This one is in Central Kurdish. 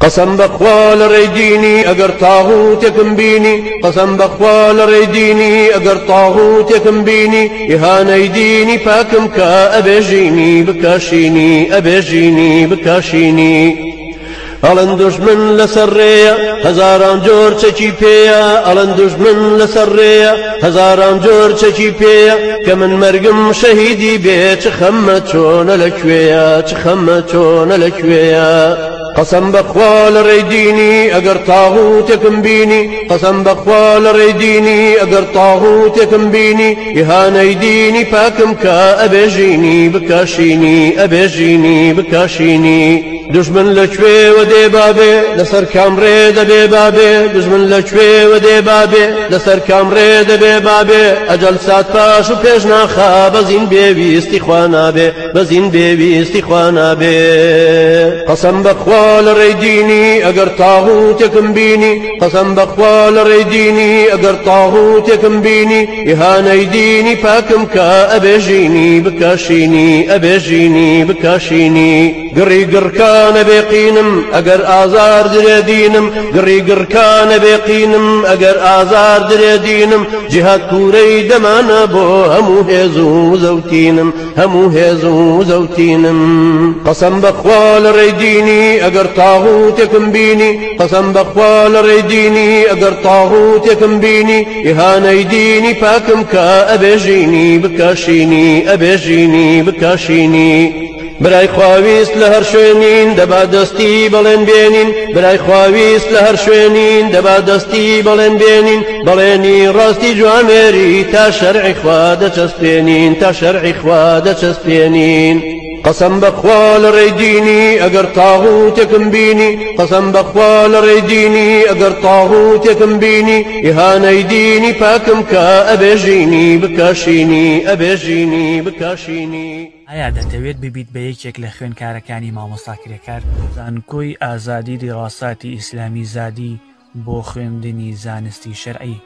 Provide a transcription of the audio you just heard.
قسم بخوا لڕێی دینی ئەگەر تاغوتێکم بینی قسم بخوا لڕێی دینی ئەگەر تاغوتێکم بینی ئیهانەی دینی پاکم کە ئەبێژینی بکاشینی ئەبێژینی بکاشینی ئەڵەن دوژمن لەسەر ڕێیە هەزاران جۆر چەکی پێیە ئەڵەن دوژمن لەسەر ڕێیە هەزاران جۆر چەکی پێیە کە من مەرگم شەهیدی بێ چ خەممە چۆنە لەکوێیە چ خەممە چۆنە لەکوێیە قسم بخوا لڕێی دینی ئەگەر تاغوتێکم بینی قسم بخوا لڕێی دینی ئەگەر تاغوتێکم بینی ئیهانەی دینی پاکم کە ئەبێژینی بکاشینی ئەبێژینی بکاشینی دژمن لەکوێوە دێ بابێ لەسەر کامڕێ دەبێ بابێ دژمن لەکوێوە دێ بابێ لەسەر کامڕێ دەبێ بابێ ئەجەل سات پاش و پێش ناخا بەزین بێویستی خوا نابێ بەزین بێویستی خوا نابێ قسم بخوا لڕێی دینی ئەگەر تاغوتێکم بینی قسم بخوا لڕێی دینی ئەگەر تاغوتێکم بینی ئیهانەی دینی پاکم کە ئەبێژینی بکاشینی ئەبێژینی بکاشینی گڕی گڕکانە بێقینم ئەگەر ئازار درێ دینم گڕی گڕکانە بێقینم ئەگەر ئازار درێ دینم جیهاد کوورەی دەمانە بۆ هەموو هێز و زەوتینم هەموو هێز و زەوتینم قسم بخوا لڕێی دینی ئەگەر تاغوتێکم بینی قسم بخوا لڕێی دینی ئەگەر تاغوتێکم بینی ئیهانەی دینی پاکم کە ئەبێژینی بکاشینی ئەبێژینی بکاشینی برای خواویست لە هەر شوێنین دەبا دەستی بەڵێن بێنین برای خواویست لە هەر شوێنین دەبا دەستی بەڵێن بێنین بەڵێنی ڕاستی جوامێری تا شەرعی خوا دەچەسپێنین تا شەرعی خوا دەچەسپێنین قسم بخوا لڕێی دینی ئەگەر تاغوتێکم بینی قسم بخوا لڕێی دینی ئەگەر تاغوتێکم بینی ئیهانەی دینی پاکم کە ئەبێژینی بکاشینی ئەبێژینی بکاشینی ئایا دەتەوێت ببیت بە یەکێک لە خوێندکارەکانی مامۆستا کرێکار زانکۆی ئازادی دیڕاساتی ئیسلامی زادی بۆ خوێندنی زانستی شەرعی